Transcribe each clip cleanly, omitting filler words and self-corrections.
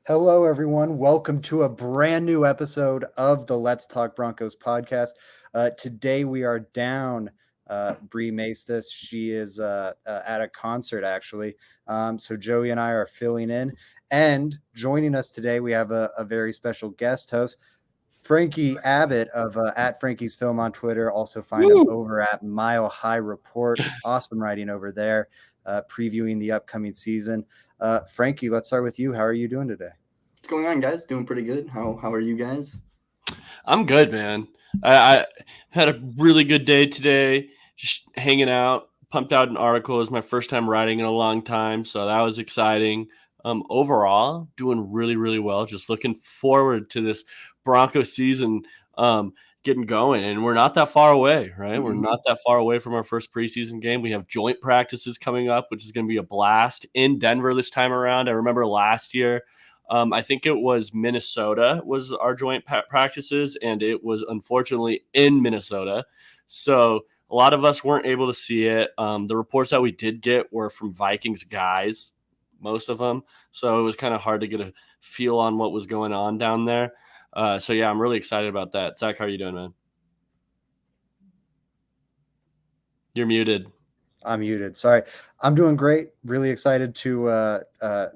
Hello, everyone. Welcome to a brand new episode of the Let's Talk Broncos podcast. Today we are down Bree Maestas. She is at a concert, actually. So Joey and I are filling in. And joining us today, we have a very special guest host, Frankie Abbott of at Frankie's Film on Twitter. Also find him over at Mile High Report. Awesome writing over there, previewing the upcoming season. Frankie, let's start with you. How are you doing today? What's going on, guys? Doing pretty good. How are you guys? I'm good, man. I had a really good day today, just hanging out. Pumped out an article. It was my first time writing in a long time, so that was exciting. Overall, doing really, really well. Just looking forward to this Broncos season getting going, and we're not that far away, right? We're not that far away from our first preseason game. We have joint practices coming up, which is going to be a blast in Denver this time around. I remember last year. I think it was Minnesota was our joint practices, and it was unfortunately in Minnesota. So a lot of us weren't able to see it. The reports that we did get were from Vikings guys, most of them. So it was kind of hard to get a feel on what was going on down there. So yeah, I'm really excited about that. Zach, how are you doing, man? You're muted. I'm muted. Sorry. I'm doing great. Really excited to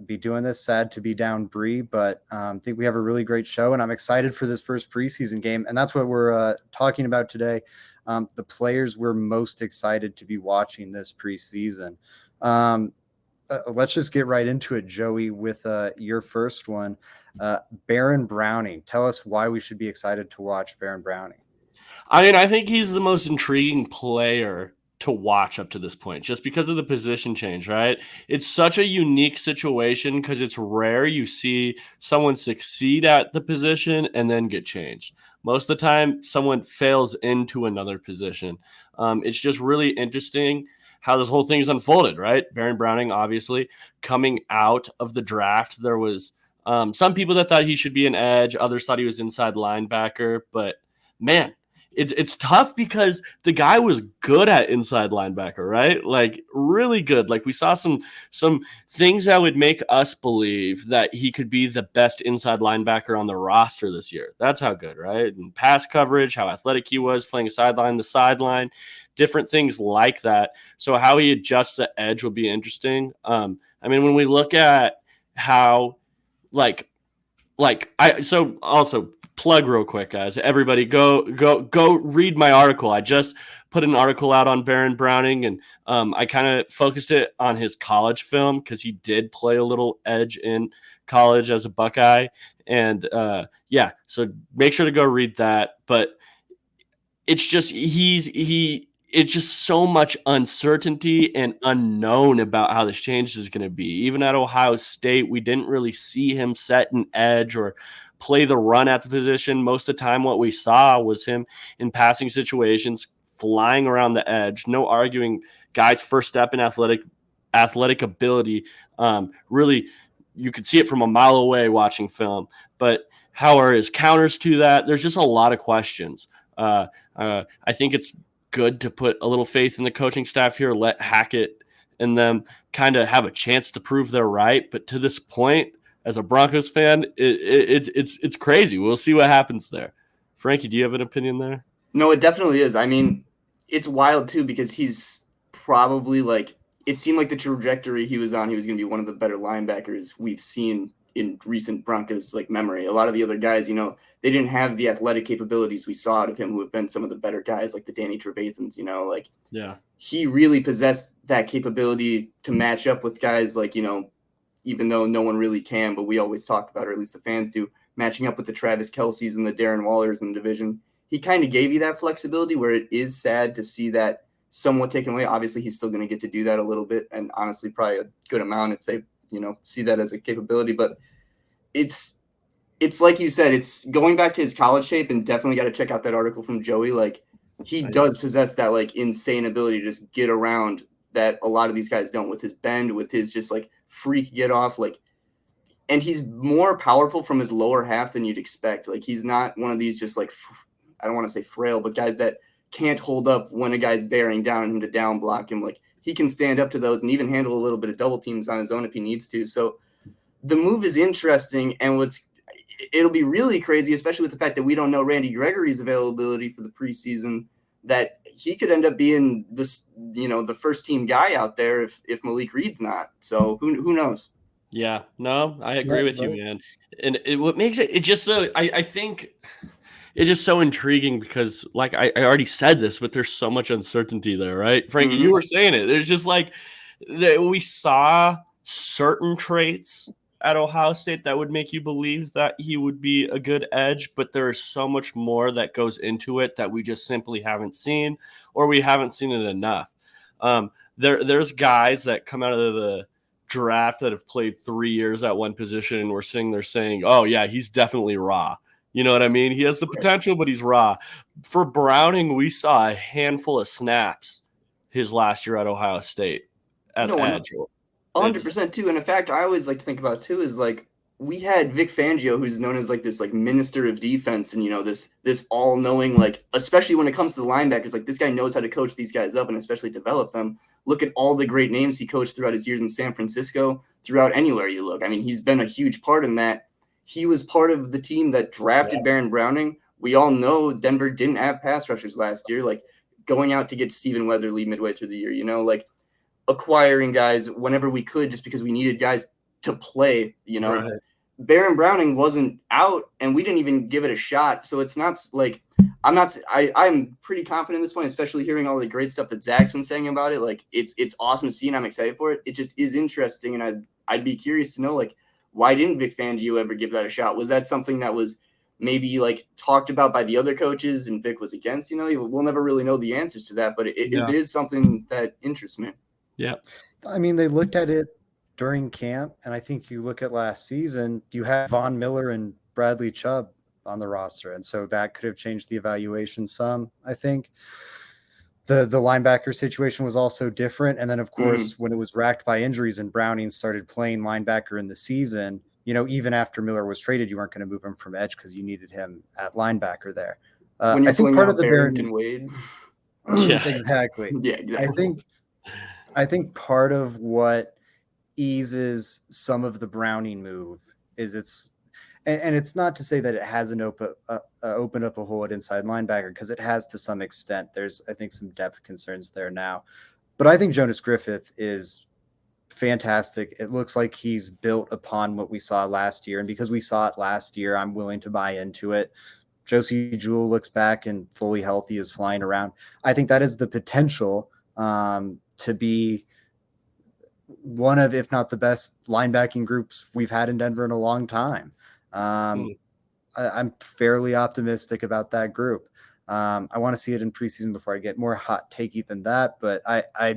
be doing this. Sad to be down Bree, but think we have a really great show, and I'm excited for this first preseason game. And that's what we're talking about today. The players we're most excited to be watching this preseason. Let's just get right into it, Joey, with your first one. Baron Browning. Tell us why we should be excited to watch Baron Browning. I mean, I think he's the most intriguing player to watch up to this point, just because of the position change, right? It's such a unique situation because it's rare you see someone succeed at the position and then get changed. Most of the time, someone fails into another position. It's just really interesting how this whole thing is unfolded, right? Baron Browning, obviously, coming out of the draft, there was some people that thought he should be an edge. Others thought he was inside linebacker, but man, it's tough because the guy was good at inside linebacker, right? Like really good. Like we saw some things that would make us believe that he could be the best inside linebacker on the roster this year. That's how good, right? And pass coverage, how athletic he was, playing sideline to sideline, different things like that. So how he adjusts the edge will be interesting. I mean, when we look at how so also plug real quick, guys. Everybody go read my article. I just put an article out on Baron Browning, and I kind of focused it on his college film because he did play a little edge in college as a Buckeye. And yeah, so make sure to go read that. But it's just it's just so much uncertainty and unknown about how this change is going to be. Even at Ohio State, we didn't really see him set an edge or play the run at the position. Most of the time, what we saw was him in passing situations, flying around the edge. No arguing guys' first step in athletic ability. Really, you could see it from a mile away watching film. But how are his counters to that? There's just a lot of questions. I think it's good to put a little faith in the coaching staff here, let Hackett and them kind of have a chance to prove they're right. But to this point, as a Broncos fan, it's crazy. We'll see what happens there. Frankie, do you have an opinion there? No, it definitely is. I mean, it's wild too because he's probably it seemed like the trajectory he was on, he was going to be one of the better linebackers we've seen in recent Broncos memory. A lot of the other guys, they didn't have the athletic capabilities we saw out of him, who have been some of the better guys, like the Danny Trevathans. Yeah, he really possessed that capability to match up with guys even though no one really can, but we always talk about, or at least the fans do, matching up with the Travis Kelce's and the Darren Wallers in the division. He kind of gave you that flexibility where it is sad to see that somewhat taken away. Obviously, he's still going to get to do that a little bit, and honestly, probably a good amount if they, see that as a capability. But it's like you said, it's going back to his college tape, and definitely got to check out that article from Joey. He does possess that insane ability to just get around that a lot of these guys don't, with his bend, with his just freak get off, and he's more powerful from his lower half than you'd expect. He's not one of these just I don't want to say frail, but guys that can't hold up when a guy's bearing down on him to down block him. He can stand up to those and even handle a little bit of double teams on his own if he needs to. So the move is interesting, and it'll be really crazy, especially with the fact that we don't know Randy Gregory's availability for the preseason, that he could end up being this, the first team guy out there if Malik Reed's not. So who knows? Yeah, no, I agree with you, man. And what makes it just so I think it's just so intriguing because, like I already said this, but there's so much uncertainty there, right? Frankie, you were saying it. There's just like we saw certain traits at Ohio State that would make you believe that he would be a good edge, but there is so much more that goes into it that we just simply haven't seen, or we haven't seen it enough. There's guys that come out of the draft that have played 3 years at one position, and we're sitting there saying, "Oh yeah, he's definitely raw." You know what I mean? He has the potential, but he's raw. For Browning, we saw a handful of snaps his last year at Ohio State at edge. 100% too. And in fact, I always like to think about too is like we had Vic Fangio, who's known as like this like minister of defense, and this all knowing, like, especially when it comes to the linebackers, like this guy knows how to coach these guys up and especially develop them. Look at all the great names he coached throughout his years in San Francisco, throughout anywhere you look. I mean, he's been a huge part in that. He was part of the team that drafted Baron Browning. We all know Denver didn't have pass rushers last year, like going out to get Stephen Weatherly midway through the year, like acquiring guys whenever we could just because we needed guys to play, Right. Baron Browning wasn't out and we didn't even give it a shot. So it's not like I'm pretty confident at this point, especially hearing all the great stuff that Zach's been saying about it. Like it's awesome to see and I'm excited for it. It just is interesting. And I'd be curious to know, like, why didn't Vic Fangio ever give that a shot? Was that something that was maybe like talked about by the other coaches and Vic was against? We'll never really know the answers to that, but it is something that interests me. Yeah. I mean, they looked at it during camp, and I think you look at last season, you had Von Miller and Bradley Chubb on the roster, and so that could have changed the evaluation some. I think the linebacker situation was also different, and then of course when it was racked by injuries and Browning started playing linebacker in the season, even after Miller was traded, you weren't going to move him from edge because you needed him at linebacker there. When you're I think part of the Barrington Wade, exactly. Yeah, exactly. I think part of what eases some of the Browning move is it's not to say that it hasn't opened up a hole at inside linebacker, because it has to some extent. There's, I think, some depth concerns there now, but I think Jonas Griffith is fantastic. It looks like he's built upon what we saw last year, and because we saw it last year, I'm willing to buy into it. Josie Jewell looks back and fully healthy, is flying around. I think that is the potential to be one of, if not the best linebacking groups we've had in Denver in a long time. I'm fairly optimistic about that group. I want to see it in preseason before I get more hot takey than that, but I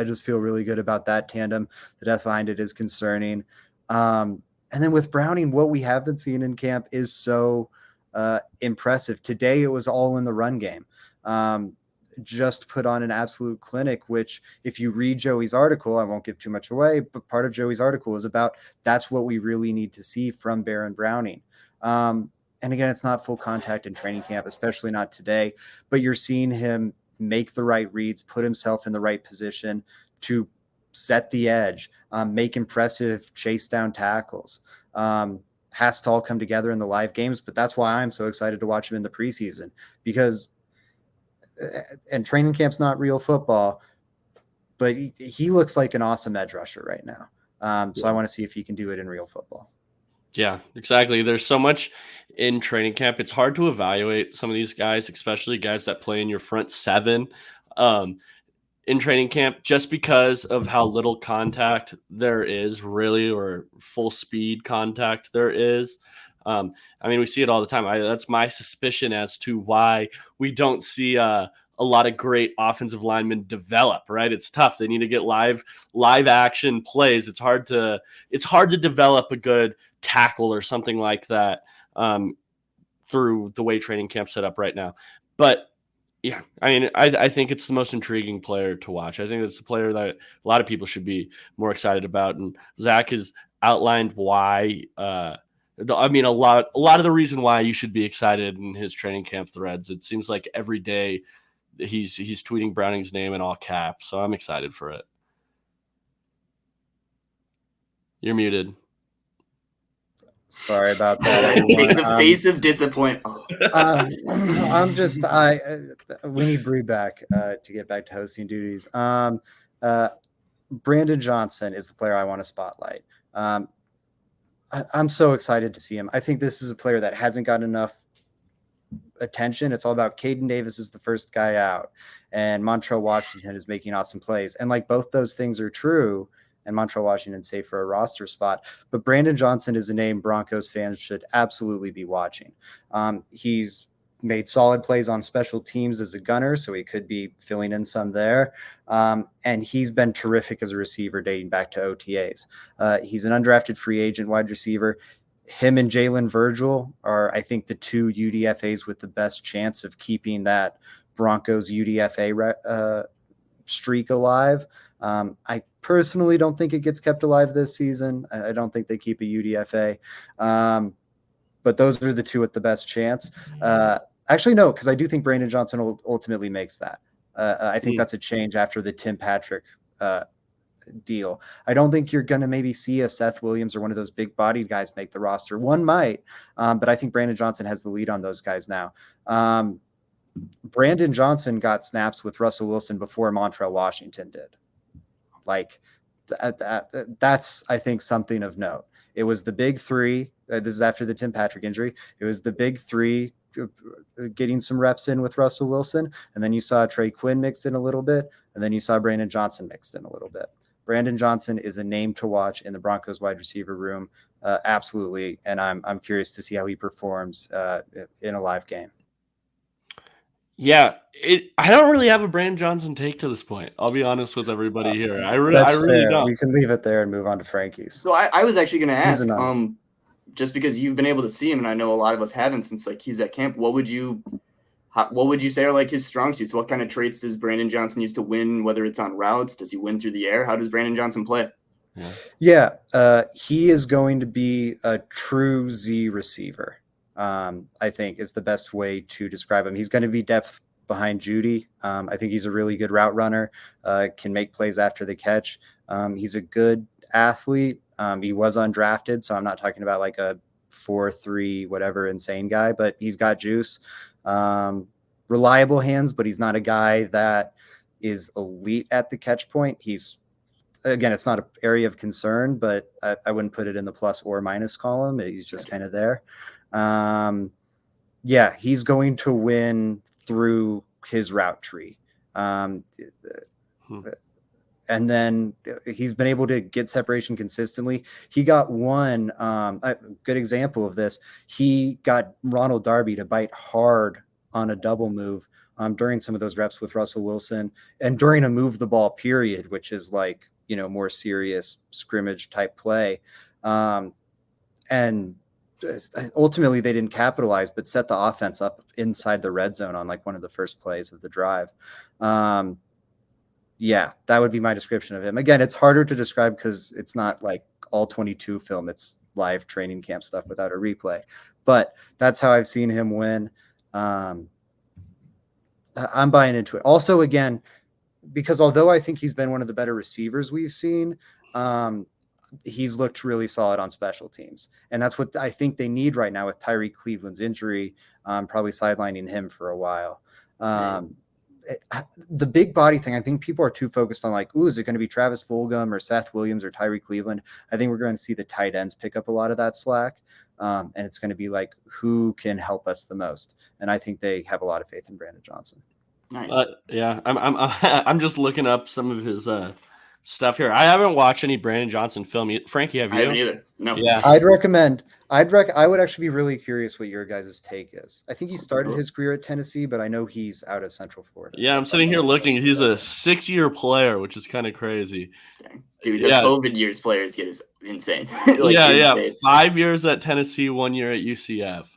just feel really good about that tandem. The depth behind it is concerning. And then with Browning, what we have been seeing in camp is so impressive. Today, it was all in the run game. Just put on an absolute clinic, which if you read Joey's article, I won't give too much away, but part of Joey's article is about that's what we really need to see from Baron Browning. And again, it's not full contact in training camp, especially not today, but you're seeing him make the right reads, put himself in the right position to set the edge, make impressive chase down tackles. Has to all come together in the live games, but that's why I'm so excited to watch him in the preseason, because and training camp's not real football, but he looks like an awesome edge rusher right now. So I want to see if he can do it in real football. Yeah, exactly. There's so much in training camp. It's hard to evaluate some of these guys, especially guys that play in your front seven in training camp, just because of how little contact there is really, or full speed contact there is. I mean, we see it all the time. That's my suspicion as to why we don't see a lot of great offensive linemen develop, right? It's tough. They need to get live action plays. It's hard to develop a good tackle or something like that through the way training camp's set up right now. But yeah, I mean, I think it's the most intriguing player to watch. I think it's the player that a lot of people should be more excited about. And Zach has outlined why. I mean, a lot of the reason why you should be excited in his training camp threads. It seems like every day he's tweeting Browning's name in all caps. So I'm excited for it. You're muted. Sorry about that, Make everyone. the face of disappointment. We need Bree back to get back to hosting duties. Brandon Johnson is the player I want to spotlight. I'm so excited to see him. I think this is a player that hasn't gotten enough attention. It's all about Caden Davis is the first guy out, and Montrell Washington is making awesome plays. And like both those things are true, and Montrell Washington's safe for a roster spot. But Brandon Johnson is a name Broncos fans should absolutely be watching. He's made solid plays on special teams as a gunner, so he could be filling in some there. And he's been terrific as a receiver dating back to OTAs. He's an undrafted free agent wide receiver. Him and Jalen Virgil are, I think, the two UDFAs with the best chance of keeping that Broncos UDFA streak alive. I personally don't think it gets kept alive this season. I don't think they keep a UDFA. But those are the two with the best chance. Actually, no, because I do think Brandon Johnson ultimately makes that. I think that's a change after the Tim Patrick deal. I don't think you're going to maybe see a Seth Williams or one of those big bodied guys make the roster. One might, but I think Brandon Johnson has the lead on those guys now. Brandon Johnson got snaps with Russell Wilson before Montrell Washington did. Like that's, I think, something of note. It was the big three. This is after the Tim Patrick injury. It was the big three getting some reps in with Russell Wilson. And then you saw Trey Quinn mixed in a little bit. And then you saw Brandon Johnson mixed in a little bit. Brandon Johnson is a name to watch in the Broncos wide receiver room. Absolutely. And I'm curious to see how he performs in a live game. Yeah, I don't really have a Brandon Johnson take to this point. I'll be honest with everybody here. I really don't. We can leave it there and move on to Frankie's. So I was actually going to ask, just because you've been able to see him, and I know a lot of us haven't since like he's at camp. What would you say are like his strong suits? What kind of traits does Brandon Johnson use to win? Whether it's on routes, does he win through the air? How does Brandon Johnson play? Yeah, he is going to be a true Z receiver. I think is the best way to describe him. He's going to be depth behind Judy. I think he's a really good route runner, can make plays after the catch. He's a good athlete. He was undrafted, so I'm not talking about like a 4.3 whatever insane guy, but he's got juice. Reliable hands, but he's not a guy that is elite at the catch point. Again, it's not an area of concern, but I wouldn't put it in the plus or minus column. He's just kind of there. Yeah, he's going to win through his route tree. And then he's been able to get separation consistently. He got one a good example of this. He got Ronald Darby to bite hard on a double move during some of those reps with Russell Wilson and during a move the ball period, which is like, more serious scrimmage type play. And ultimately they didn't capitalize, but set the offense up inside the red zone on like one of the first plays of the drive. Yeah, that would be my description of him. Again, it's harder to describe because it's not like all 22 film. It's live training camp stuff without a replay. But that's how I've seen him win. I'm buying into it. Also, again, because although I think he's been one of the better receivers we've seen, he's looked really solid on special teams. And that's what I think they need right now with Tyree Cleveland's injury, probably sidelining him for a while. The big body thing, I think people are too focused on like, is it going to be Travis Fulgham or Seth Williams or Tyree Cleveland? I think we're going to see the tight ends pick up a lot of that slack. And it's going to be like, who can help us the most? And I think they have a lot of faith in Brandon Johnson. Nice. Yeah, I'm just looking up some of his stuff here. I haven't watched any Brandon Johnson film. Frankie, have you? I haven't either. No. Yeah. I would actually be really curious what your guys' take is. I think he started his career at Tennessee, but I know he's out of Central Florida. Yeah, I'm sitting here looking. He's a 6-year player, which is kind of crazy. Dude, the COVID years players get is insane. Insane. 5 years at Tennessee, 1 year at UCF.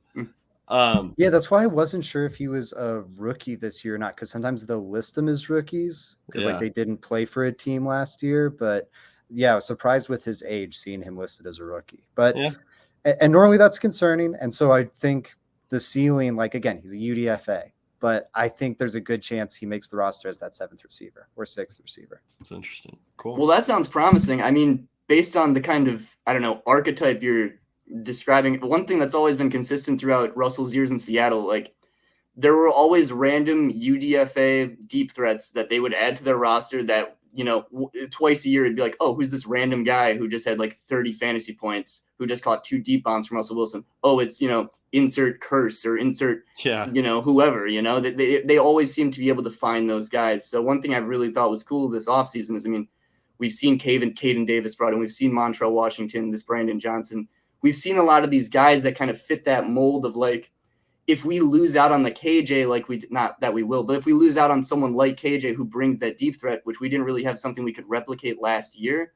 Yeah, that's why I wasn't sure if he was a rookie this year or not, because sometimes they'll list them as rookies because like they didn't play for a team last year. But yeah, I was surprised with his age, seeing him listed as a rookie. But and normally that's concerning. And so I think the ceiling, like again, he's a UDFA, but I think there's a good chance he makes the roster as that 7th receiver or 6th receiver. That's interesting. Cool. Well, that sounds promising. I mean, based on the kind of, I don't know, archetype you're describing, one thing that's always been consistent throughout Russell's years in Seattle, like there were always random UDFA deep threats that they would add to their roster that, twice a year it'd be like, oh, who's this random guy who just had like 30 fantasy points, who just caught 2 deep bombs from Russell Wilson? Oh, it's, insert curse or insert, whoever, they always seem to be able to find those guys. So one thing I really thought was cool this offseason is, we've seen Caden Davis brought in, we've seen Montrell Washington, this Brandon Johnson. We've seen a lot of these guys that kind of fit that mold of like, if we lose out on the KJ, like not that we will, but if we lose out on someone like KJ who brings that deep threat, which we didn't really have something we could replicate last year,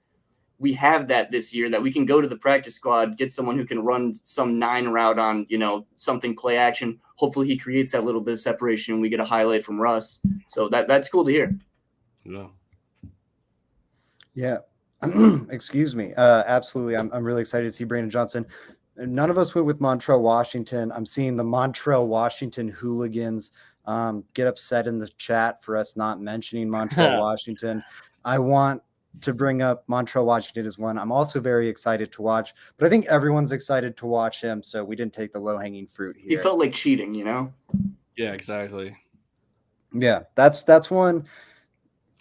we have that this year, that we can go to the practice squad, get someone who can run some 9 route on, something play action. Hopefully he creates that little bit of separation and we get a highlight from Russ. So that's cool to hear. Yeah. Excuse me. Absolutely. I'm really excited to see Brandon Johnson. None of us went with Montrell Washington. I'm seeing the Montrell Washington hooligans get upset in the chat for us not mentioning Montrell Washington. I want to bring up Montrell Washington as one I'm also very excited to watch, but I think everyone's excited to watch him, so we didn't take the low-hanging fruit here. He felt like cheating, Yeah, exactly. Yeah, that's one.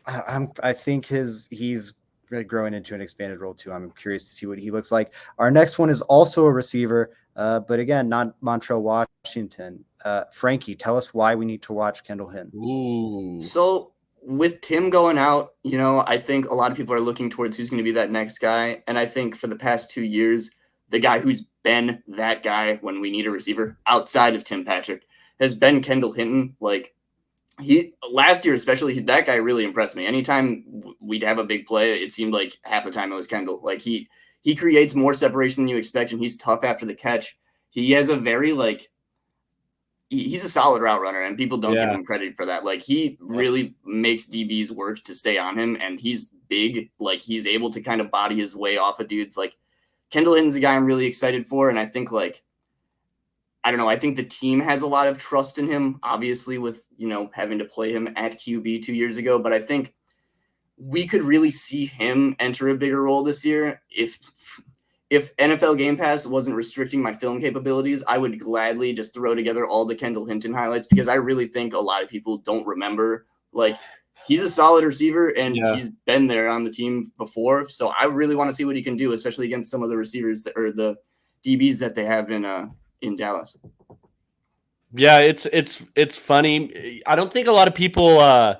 I think he's really growing into an expanded role too. I'm curious to see what he looks like. Our next one is also a receiver, but again, not Montrell Washington. Frankie, tell us why we need to watch Kendall Hinton. Ooh. So with Tim going out, I think a lot of people are looking towards who's going to be that next guy. And I think for the past 2 years, the guy who's been that guy when we need a receiver outside of Tim Patrick has been Kendall Hinton. Like, last year, especially, that guy really impressed me. Anytime we'd have a big play, it seemed like half the time it was Kendall. Like he creates more separation than you expect, and he's tough after the catch. He has a very he's a solid route runner, and people don't give him credit for that. Like he really makes DBs work to stay on him, and he's big. Like he's able to kind of body his way off of dudes. Like Kendall Hinton's a guy I'm really excited for, and I think I don't know. I think the team has a lot of trust in him, obviously, with, having to play him at QB 2 years ago. But I think we could really see him enter a bigger role this year. If NFL Game Pass wasn't restricting my film capabilities, I would gladly just throw together all the Kendall Hinton highlights, because I really think a lot of people don't remember. Like, he's a solid receiver, and he's been there on the team before. So I really want to see what he can do, especially against some of the receivers or the DBs that they have in Dallas. Yeah, it's funny. I don't think a lot of people I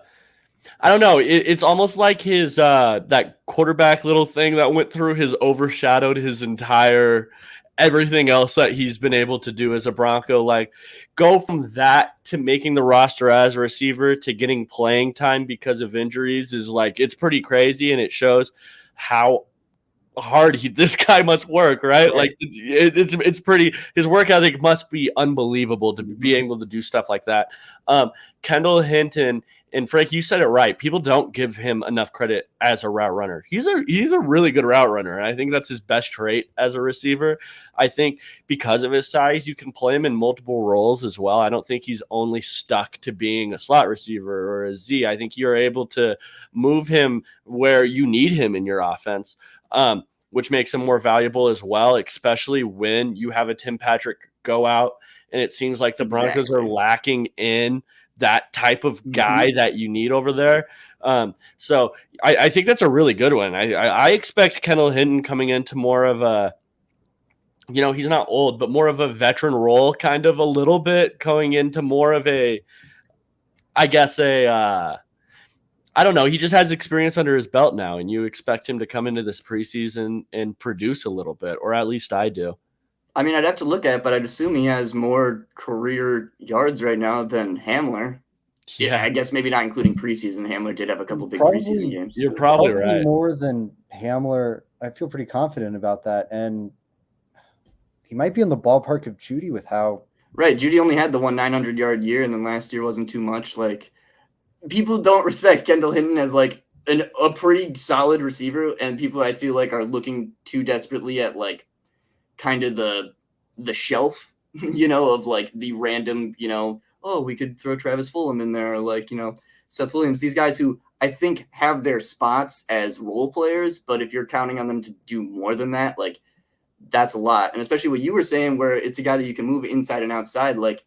don't know. It's almost like his that quarterback little thing that went through his overshadowed his entire everything else that he's been able to do as a Bronco. Like, go from that to making the roster as a receiver to getting playing time because of injuries is it's pretty crazy, and it shows how hard this guy must work, right? Like it's pretty, his work ethic must be unbelievable to be able to do stuff like that. Kendall Hinton, and Frank, you said it right. People don't give him enough credit as a route runner. He's a really good route runner, and I think that's his best trait as a receiver. I think because of his size, you can play him in multiple roles as well. I don't think he's only stuck to being a slot receiver or a Z. I think you're able to move him where you need him in your offense. Which makes him more valuable as well, especially when you have a Tim Patrick go out, and it seems like the Broncos are lacking in that type of guy that you need over there. So I think that's a really good one. I expect Kendall Hinton coming into more of a, he's not old, but more of a veteran role, kind of a little bit, going into more of a, I guess, I don't know. He just has experience under his belt now, and you expect him to come into this preseason and produce a little bit, or at least I do. I mean, I'd have to look at it, but I'd assume he has more career yards right now than Hamler. Yeah, I guess maybe not including preseason. Hamler did have a couple big preseason games. You're probably right. More than Hamler. I feel pretty confident about that. And he might be in the ballpark of Judy with how. Right. Judy only had the 900-yard year, and then last year wasn't too much. Like, people don't respect Kendall Hinton as a pretty solid receiver, and people I feel like are looking too desperately at kind of the shelf, of the random, oh, we could throw Travis Fulgham in there, or Seth Williams. These guys who I think have their spots as role players, but if you're counting on them to do more than that, that's a lot. And especially what you were saying, where it's a guy that you can move inside and outside. Like,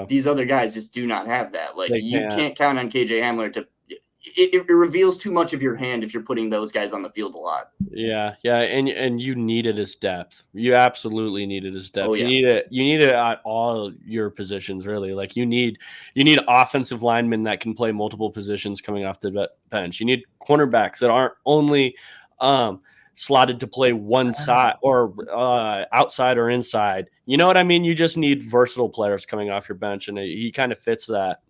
these other guys just do not have that. Like, you can't count on KJ Hamler to. It reveals too much of your hand if you're putting those guys on the field a lot. Yeah, and you needed his depth. You absolutely needed his depth. Oh, yeah. You need it at all your positions, really. Like you need offensive linemen that can play multiple positions coming off the bench. You need cornerbacks that aren't only slotted to play one side or outside or inside. You know what I mean? You just need versatile players coming off your bench, and he kind of fits that.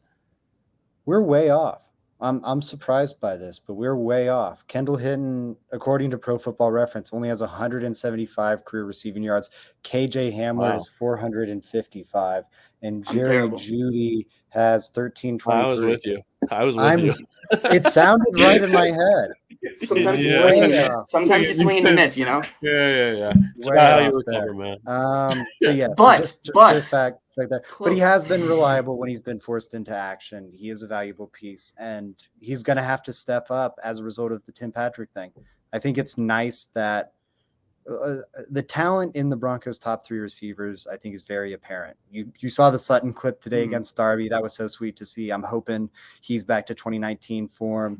We're way off. I'm surprised by this, but we're way off. Kendall Hinton, according to Pro Football Reference, only has 175 career receiving yards. KJ Hamler is 455, and Jerry Jeudy has 1323. I was with you. You. It sounded right in my head. Sometimes you swing and you miss, you know? Yeah. It's about how you recover, man. But yeah, just fact like that. But he has been reliable when he's been forced into action. He is a valuable piece, and he's going to have to step up as a result of the Tim Patrick thing. I think it's nice that the talent in the Broncos' top three receivers, I think, is very apparent. You saw the Sutton clip today against Darby. That was so sweet to see. I'm hoping he's back to 2019 form.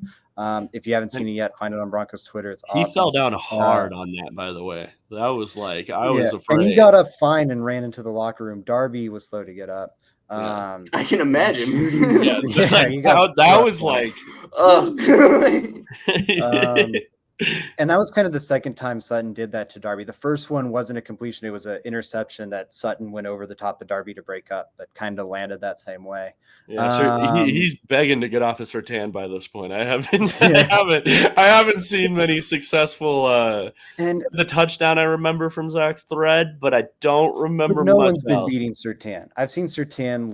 If you haven't seen it yet, find it on Broncos Twitter. It's awesome. He fell down hard on that, by the way. That was like, I was afraid. And he got up fine and ran into the locker room. Darby was slow to get up. I can imagine. That was like, and that was kind of the second time Sutton did that to Darby. The first one wasn't a completion. It was an interception that Sutton went over the top of Darby to break up, but kind of landed that same way. Yeah, so he's begging to get off his Surtain by this point. I haven't seen many successful and the touchdown I remember from Zach's thread, but I don't remember no much one's been else. beating Surtain. I've seen Surtain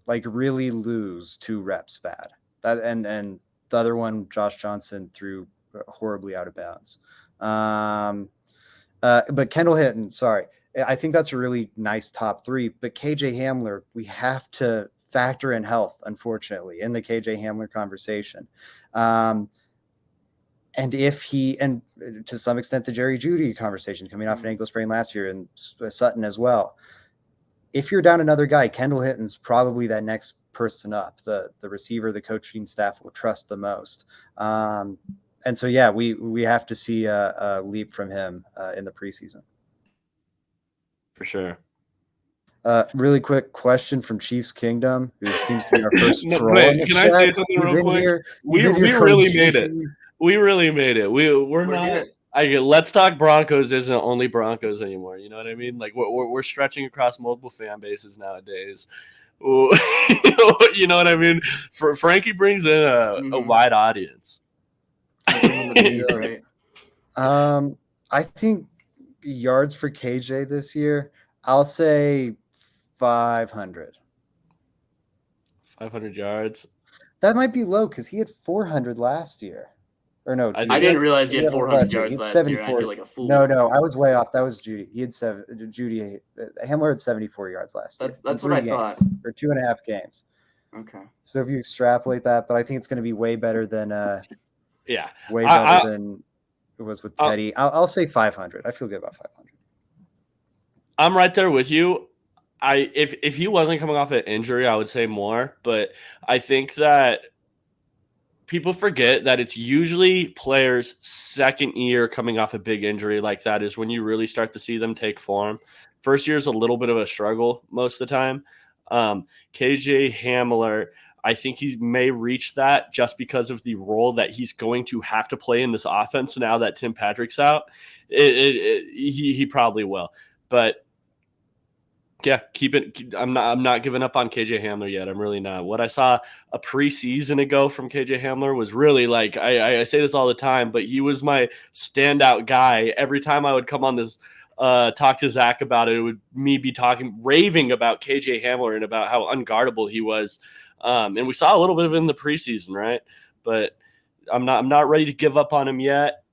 really lose 2 reps bad. That and the other one, Josh Johnson, threw horribly out of bounds. But Kendall Hinton, sorry. I think that's a really nice top 3. But KJ Hamler, we have to factor in health, unfortunately, in the KJ Hamler conversation. And to some extent, the Jerry Jeudy conversation coming off an ankle sprain last year, and Sutton as well. If you're down another guy, Kendall Hinton's probably that next person up, the receiver the coaching staff will trust the most. And so, yeah, we have to see a leap from him in the preseason. For sure. Really quick question from Chiefs Kingdom, who seems to be our first troll. Can I say something real quick? We really made it. We really made it. We're not. Let's Talk Broncos isn't only Broncos anymore. You know what I mean? Like we're stretching across multiple fan bases nowadays. You know what I mean? Frankie brings in a wide audience. Right. I think yards for KJ this year, I'll say 500. 500 yards. That might be low because he had 400 last year. Or no, I didn't realize he had 400 yards last year. I feel like a fool. No, I was way off. That was Jeudy. He had Hamler had 74 yards last year. That's what I thought. For 2.5 games. Okay. So if you extrapolate that, but I think it's going to be way better than way better than it was with Teddy. I'll say 500. I feel good about 500. I'm right there with you. If he wasn't coming off an injury, I would say more. But I think that people forget that it's usually players' second year coming off a big injury like that is when you really start to see them take form. First year is a little bit of a struggle most of the time. KJ Hamler, I think he may reach that just because of the role that he's going to have to play in this offense now that Tim Patrick's out. He probably will. But yeah, keep it. I'm not giving up on KJ Hamler yet. I'm really not. What I saw a preseason ago from KJ Hamler was really like, I say this all the time, but he was my standout guy. Every time I would come on this, talk to Zach about it, it would me be raving about KJ Hamler and about how unguardable he was. And we saw a little bit of it in the preseason, right? But I'm not ready to give up on him yet.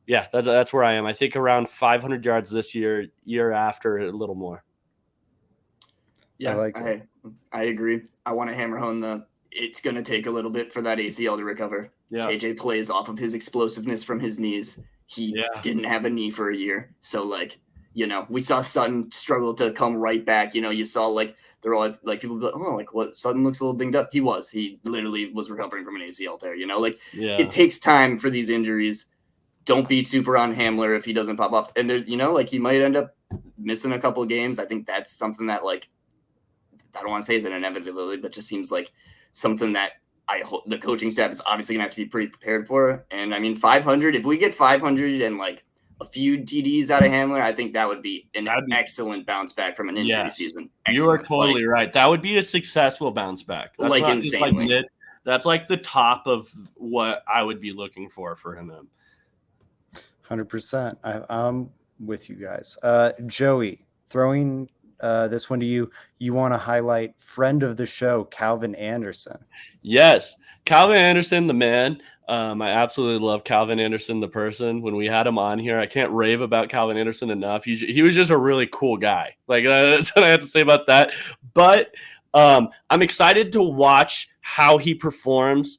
Yeah, that's where I am. I think around 500 yards this year after a little more. Yeah, I agree. I want to hammer home it's going to take a little bit for that ACL to recover. Yeah. KJ plays off of his explosiveness from his knees. he Yeah. didn't have a knee for a year. So, like, you know, we saw Sutton struggle to come right back. You know, you saw, like, they're all like people be like, oh, like, what? Sutton looks a little dinged up. He literally was recovering from an ACL tear. You know, like, Yeah. it takes time for these injuries. Don't be super on Hamler if he doesn't pop off. And there, you know, like, he might end up missing a couple of games. I think that's something that, like, I don't want to say is an inevitability, but just seems like something that I hope the coaching staff is obviously gonna have to be pretty prepared for. And I mean, 500. If we get 500 and like a few TDs out of Hamler, I think that would be an excellent bounce back from an injury season. You are Excellent. totally right. That would be a successful bounce back. That's like not insanely. just like mid. That's like the top of what I would be looking for him. 100%. I'm with you guys. Joey, throwing this one to you. You want to highlight friend of the show, Calvin Anderson. Yes, Calvin Anderson, the man. I absolutely love Calvin Anderson, the person. When we had him on here, I can't rave about Calvin Anderson enough. He was just a really cool guy. Like, that's what I have to say about that. But I'm excited to watch how he performs.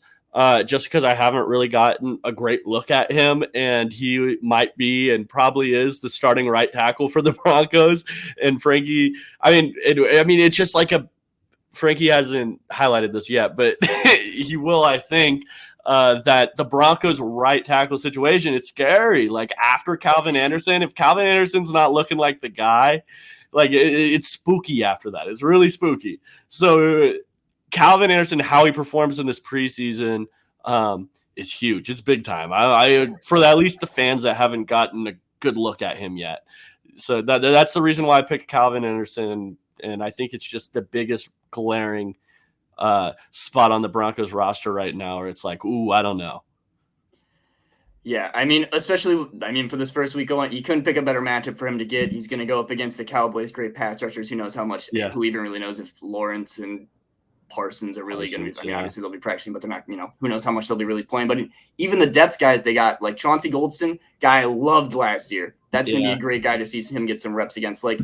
Just because I haven't really gotten a great look at him, and he might be and probably is the starting right tackle for the Broncos. And Frankie, it's just like Frankie hasn't highlighted this yet, but he will, I think. That the Broncos right tackle situation, it's scary. Like, after Calvin Anderson, if Calvin Anderson's not looking like the guy, like it's spooky after that. It's really spooky. So Calvin Anderson, how he performs in this preseason is huge. It's big time. I for at least the fans that haven't gotten a good look at him yet. So that's the reason why I picked Calvin Anderson, and I think it's just the biggest glaring spot on the Broncos roster right now, where it's like, ooh, I don't know. Yeah, I mean, especially, for this first week going, you couldn't pick a better matchup for him to get. He's going to go up against the Cowboys, great pass rushers. Who knows how much? Yeah. Who even really knows if Lawrence and Parsons are really going to be? Obviously they'll be practicing, but they're not. You know, who knows how much they'll be really playing? But even the depth guys they got, like Chauncey Goldston, guy I loved last year. That's going to be a great guy to see him get some reps against. Like,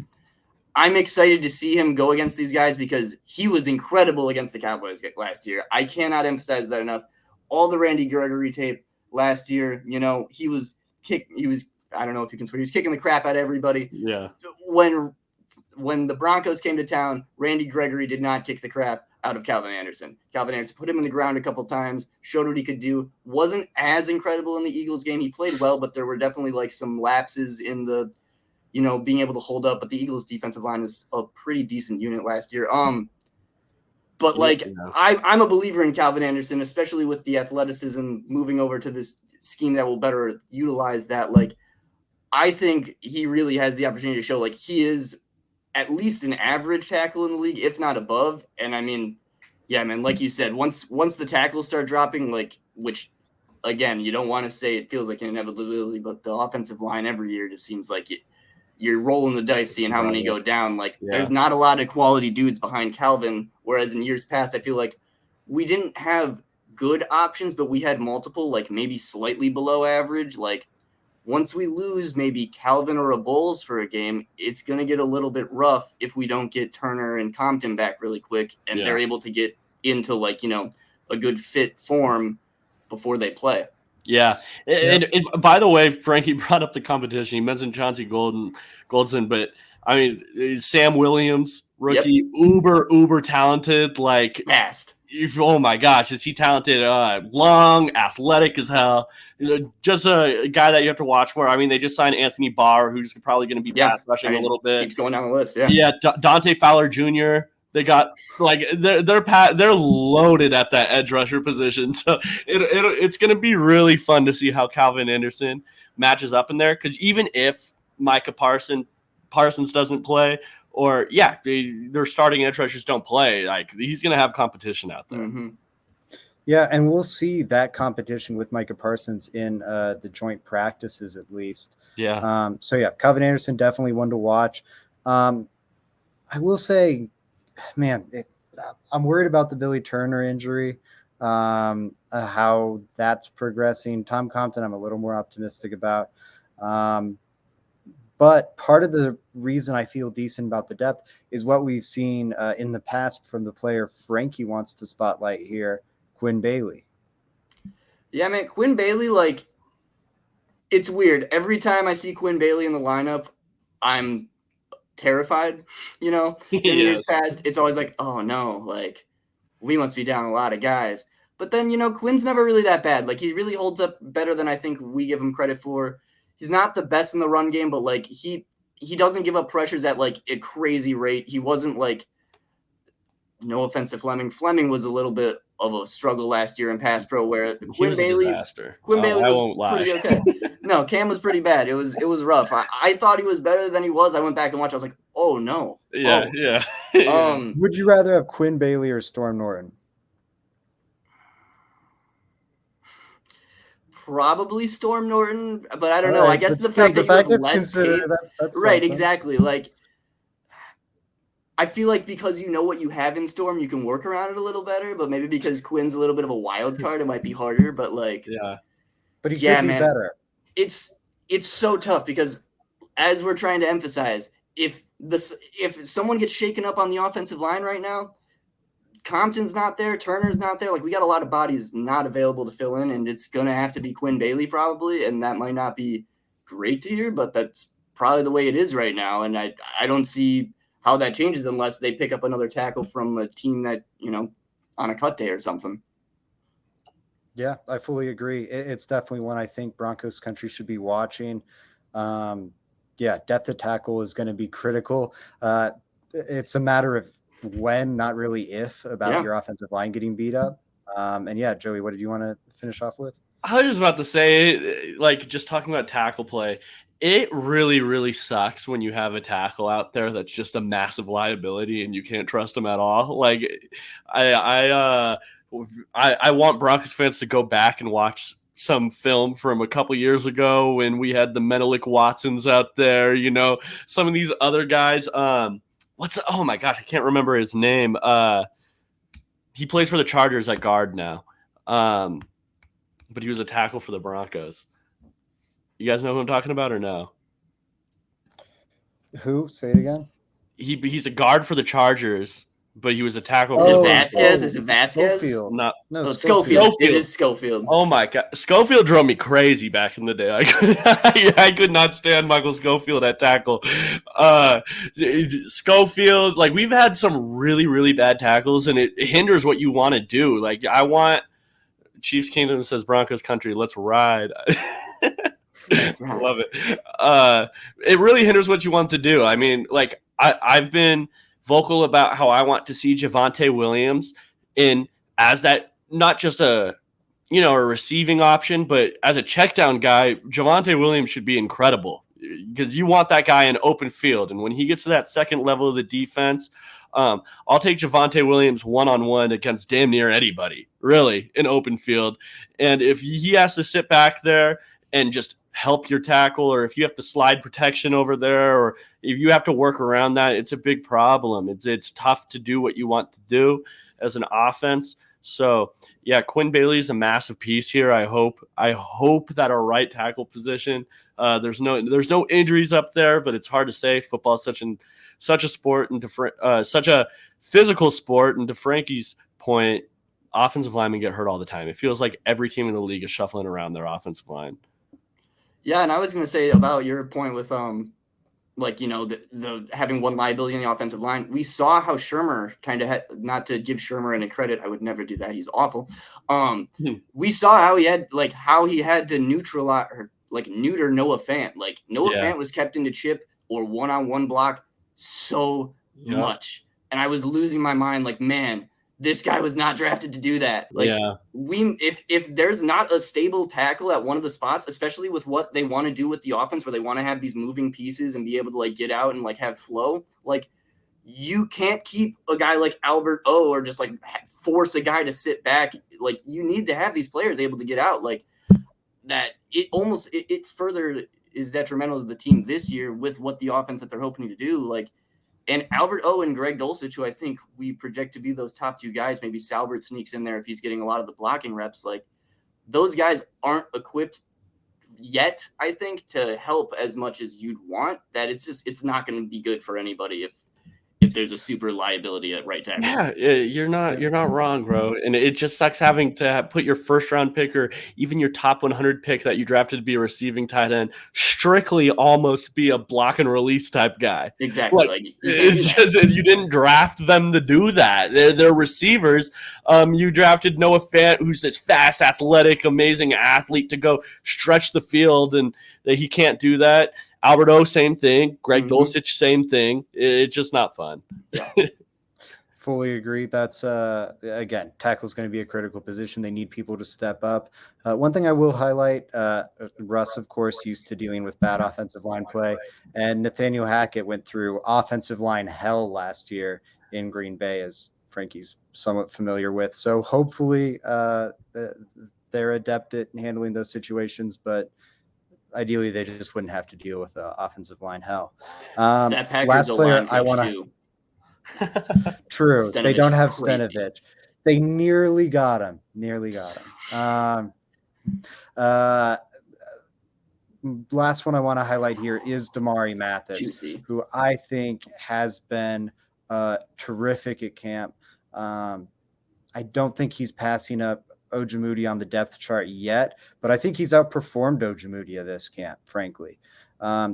I'm excited to see him go against these guys because he was incredible against the Cowboys last year. I cannot emphasize that enough. All the Randy Gregory tape last year, you know, he was I don't know if you can swear, he was kicking the crap out of everybody. Yeah. When the Broncos came to town, Randy Gregory did not kick the crap out of Calvin Anderson. Calvin Anderson put him in the ground a couple times, showed what he could do. Wasn't as incredible in the Eagles game. He played well, but there were definitely like some lapses in the, you know, being able to hold up. But the Eagles defensive line is a pretty decent unit last year. But like, I'm a believer in Calvin Anderson, especially with the athleticism moving over to this scheme that will better utilize that. Like, I think he really has the opportunity to show like he is at least an average tackle in the league, if not above. And I mean, yeah, man, like you said, once the tackles start dropping, like, which again, you don't want to say it feels like an inevitability, but the offensive line every year just seems like you're rolling the dice, seeing how many go down. Like, there's not a lot of quality dudes behind Calvin, whereas in years past, I feel like we didn't have good options, but we had multiple, like maybe slightly below average. Like, once we lose maybe Calvin or a Bowles for a game, it's going to get a little bit rough if we don't get Turner and Compton back really quick and they're able to get into, like, you know, a good fit form before they play. Yeah. And by the way, Frankie brought up the competition. He mentioned Chauncey Goldston, but I mean, Sam Williams, rookie, uber talented, like fast. Oh my gosh, is he talented? Long, athletic as hell. Just a guy that you have to watch for. I mean, they just signed Anthony Barr, who's probably going to be pass rushing a little bit. Keeps going down the list. Dante Fowler Jr. They got like they're loaded at that edge rusher position, so it's going to be really fun to see how Calvin Anderson matches up in there. Because even if Micah Parsons doesn't play, or their starting edge rushers don't play, like, he's going to have competition out there. Mm-hmm. Yeah, and we'll see that competition with Micah Parsons in the joint practices at least. Yeah. Calvin Anderson definitely one to watch. I will say, man, I'm worried about the Billy Turner injury, how that's progressing. Tom Compton, I'm a little more optimistic about. But part of the reason I feel decent about the depth is what we've seen in the past from the player Frankie wants to spotlight here, Quinn Bailey. Yeah, man, Quinn Bailey, like, It's weird. Every time I see Quinn Bailey in the lineup, I'm terrified. In years Yes. past, it's always like, oh no, like we must be down a lot of guys. But then, Quinn's never really that bad. Like, he really holds up better than I think we give him credit for. He's not the best in the run game, but like he doesn't give up pressures at like a crazy rate. He wasn't like, no offense to Fleming. Fleming was a little bit of a struggle last year in pass pro, where He was a disaster. Quinn Bailey I was won't lie. pretty okay. No, Cam was pretty bad. It was rough. I thought he was better than he was. I went back and watched. I was like, oh no. Yeah, oh. yeah. Would you rather have Quinn Bailey or Storm Norton? Probably Storm Norton, but I don't All know. right, I guess but the still, fact that you have it's less considered, tape, that's right? something. Exactly. Like, I feel like because you know what you have in Storm, you can work around it a little better. But maybe because Quinn's a little bit of a wild card, it might be harder. But like, Yeah. But he could be man, better. It's so tough because, as we're trying to emphasize, if someone gets shaken up on the offensive line right now, Compton's not there, Turner's not there. Like, we got a lot of bodies not available to fill in, and it's gonna have to be Quinn Bailey probably, and that might not be great to hear, but that's probably the way it is right now. And I don't see how that changes unless they pick up another tackle from a team that, on a cut day or something. Yeah, I fully agree. It's definitely one I think Broncos country should be watching. Depth of tackle is going to be critical. It's a matter of when, not really if, about your offensive line getting beat up. Joey, what did you want to finish off with? I was just about to say, like, just talking about tackle play, it really, really sucks when you have a tackle out there that's just a massive liability and you can't trust them at all. Like, I want Broncos fans to go back and watch some film from a couple years ago when we had the Menelik Watsons out there, some of these other guys. Oh my gosh, I can't remember his name. He plays for the Chargers at guard now. But he was a tackle for the Broncos. You guys know who I'm talking about or no? Who? Say it again. He's a guard for the Chargers, but he was a tackle Is for it Vasquez? Is it Vasquez? Schofield. No, it's Schofield. It is Schofield. Oh my God, Schofield drove me crazy back in the day. I could not stand Michael Schofield at tackle. Schofield, like, we've had some really, really bad tackles, and it hinders what you want to do. Like, I want Chiefs Kingdom says Broncos country. Let's ride. Love it. It really hinders what you want to do. I mean, like, I've been vocal about how I want to see Javonte Williams in as that, not just a receiving option, but as a check down guy. Javonte Williams should be incredible because you want that guy in open field. And when he gets to that second level of the defense, I'll take Javonte Williams one-on-one against damn near anybody, really, in open field. And if he has to sit back there and just help your tackle, or if you have to slide protection over there, or if you have to work around that, it's a big problem. It's tough to do what you want to do as an offense. So, yeah, Quinn Bailey is a massive piece here. I hope that our right tackle position, there's no injuries up there, but it's hard to say. Football is such a sport and such a physical sport. And to Frankie's point, offensive linemen get hurt all the time. It feels like every team in the league is shuffling around their offensive line. Yeah, and I was going to say about your point with the having one liability in the offensive line. We saw how Shermer kind of had, not to give Shermer any credit, I would never do that. He's awful. We saw how he had to neutralize or neuter Noah Fant. Like, Noah Fant was kept into chip or one-on-one block so much, and I was losing my mind. Like, man, this guy was not drafted to do that. Like, if there's not a stable tackle at one of the spots, especially with what they want to do with the offense, where they want to have these moving pieces and be able to get out and have flow, you can't keep a guy like Albert O or just force a guy to sit back. You need to have these players able to get out. That it further is detrimental to the team this year with what the offense that they're hoping to do. And Albert O and Greg Dulcich, who I think we project to be those top two guys, maybe Salbert sneaks in there if he's getting a lot of the blocking reps. Those guys aren't equipped yet, I think, to help as much as you'd want. That it's not going to be good for anybody if there's a super liability at right tackle. Yeah, you're not wrong, bro. And it just sucks having to put your first round pick or even your top 100 pick that you drafted to be a receiving tight end strictly almost be a block and release type guy. Exactly. Like You can't do it's that. just you didn't draft them to do that. They're receivers. You drafted Noah Fant, who's this fast, athletic, amazing athlete to go stretch the field, and he can't do that. Alberto, same thing. Greg Dulcich, same thing. It's just not fun. Yeah. Fully agree. That's again, tackle is going to be a critical position. They need people to step up. One thing I will highlight: Russ, of course, used to dealing with bad offensive line play, and Nathaniel Hackett went through offensive line hell last year in Green Bay, as Frankie's somewhat familiar with. So hopefully, they're adept at handling those situations, but ideally, they just wouldn't have to deal with offensive line hell. That Packers last player O-line I want coach, to. too. True. They Stenovich don't is have crazy. Stenovich. They nearly got him. Last one I want to highlight here is Damarri Mathis, Juicy. who I think has been terrific at camp. I don't think he's passing up Ojemudia on the depth chart yet, but I think he's outperformed Ojemudia this camp, frankly.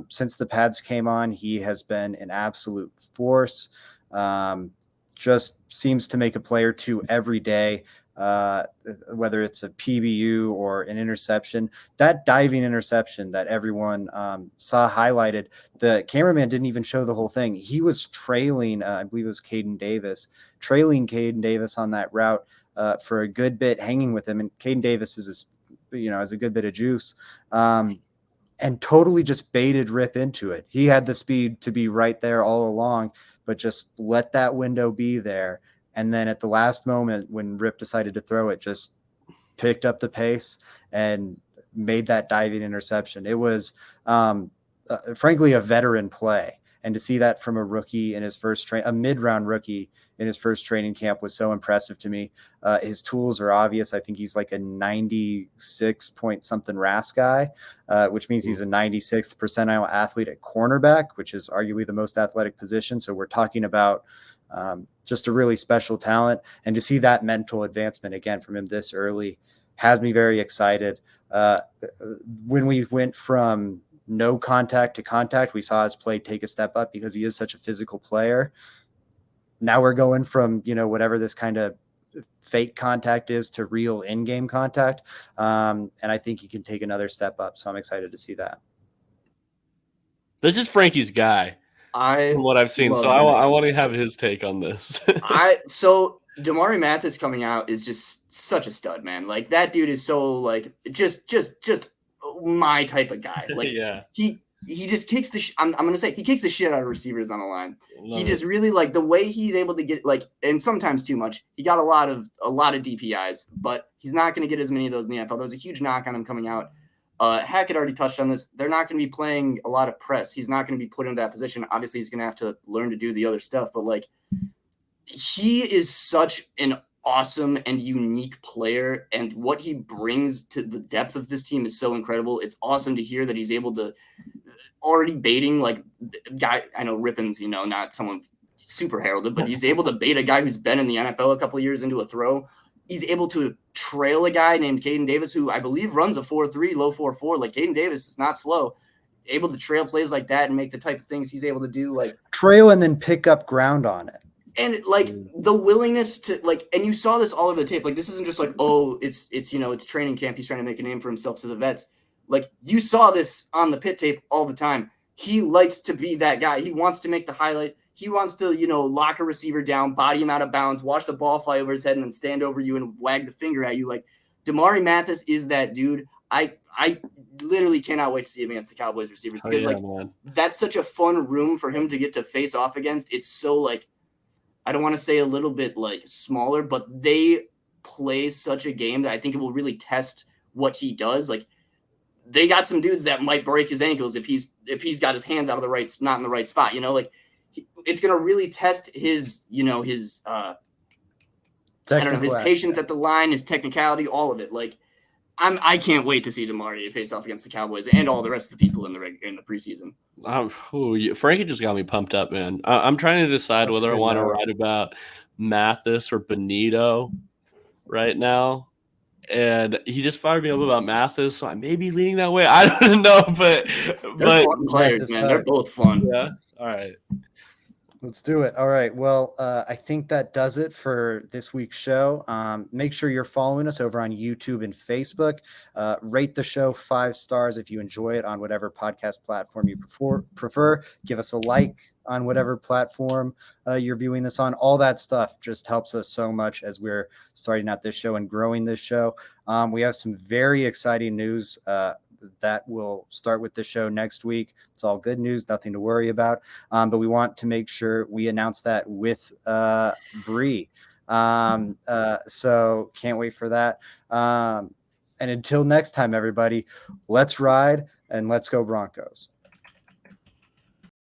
Since the pads came on, he has been an absolute force. Just seems to make a play or two every day, whether it's a PBU or an interception. That diving interception that everyone saw highlighted, the cameraman didn't even show the whole thing. He was trailing, I believe it was trailing Caden Davis on that route for a good bit, hanging with him. And Caden Davis has a good bit of juice. And totally just baited Rip into it. He had the speed to be right there all along, but just let that window be there. And then at the last moment, when Rip decided to throw it, just picked up the pace and made that diving interception. It was, frankly, a veteran play. And to see that from a rookie in his first a mid-round rookie in his first training camp was so impressive to me. His tools are obvious. I think he's like a 96 point something RAS guy, which means he's a 96th percentile athlete at cornerback, which is arguably the most athletic position. So we're talking about just a really special talent. And to see that mental advancement again from him this early has me very excited. When we went from no contact to contact, we saw his play take a step up because he is such a physical player. Now we're going from, whatever this kind of fake contact is to real in-game contact. And I think he can take another step up. So I'm excited to see that. This is Frankie's guy from what I've seen. So I want to have his take on this. So Damarri Mathis coming out is just such a stud, man. Like that dude is so like, just my type of guy. Like yeah. He just kicks I'm going to say he kicks the shit out of receivers on the line. He just really like the way he's able to get like, and sometimes too much. He got a lot of DPIs, but he's not going to get as many of those in the NFL. There was a huge knock on him coming out. Hackett already touched on this. They're not going to be playing a lot of press. He's not going to be put into that position. Obviously, he's going to have to learn to do the other stuff, but like he is such an awesome and unique player, and what he brings to the depth of this team is so incredible. It's awesome to hear that he's able to already baiting like guy. I know Rippin's, not someone super heralded, but he's able to bait a guy who's been in the NFL a couple of years into a throw. He's able to trail a guy named Caden Davis, who I believe runs a 4.3, low 4.4. Like Caden Davis is not slow. Able to trail plays like that and make the type of things he's able to do, like trail and then pick up ground on it. And like the willingness to like, and you saw this all over the tape. Like this isn't just like, oh, it's training camp. He's trying to make a name for himself to the vets. Like you saw this on the pit tape all the time. He likes to be that guy. He wants to make the highlight. He wants to, lock a receiver down, body him out of bounds, watch the ball fly over his head and then stand over you and wag the finger at you. Like Damarri Mathis is that dude. I literally cannot wait to see him against the Cowboys receivers because that's such a fun room for him to get to face off against. It's so like, I don't want to say a little bit like smaller, but they play such a game that I think it will really test what he does. Like they got some dudes that might break his ankles if he's got his hands not in the right spot, like it's going to really test his, his patience at the line, his technicality, all of it. Like I can't wait to see Damarri face off against the Cowboys and all the rest of the people in the preseason. Frankie just got me pumped up, man. I'm trying to decide That's whether I good want to note. write about Mathis or Benito right now. And he just fired me up about Mathis, so I may be leaning that way. I don't know, but They're fun players, Mathis man. They're hype. both fun. yeah. All right. Let's do it. All right. Well, I think that does it for this week's show. Make sure you're following us over on YouTube and Facebook. Rate the show 5 stars if you enjoy it on whatever podcast platform you prefer. Give us a like on whatever platform you're viewing this on. All that stuff just helps us so much as we're starting out this show and growing this show. We have some very exciting news that will start with the show next week. It's all good news, nothing to worry about. But we want to make sure we announce that with Bree. So can't wait for that. And until next time, everybody, let's ride and let's go Broncos.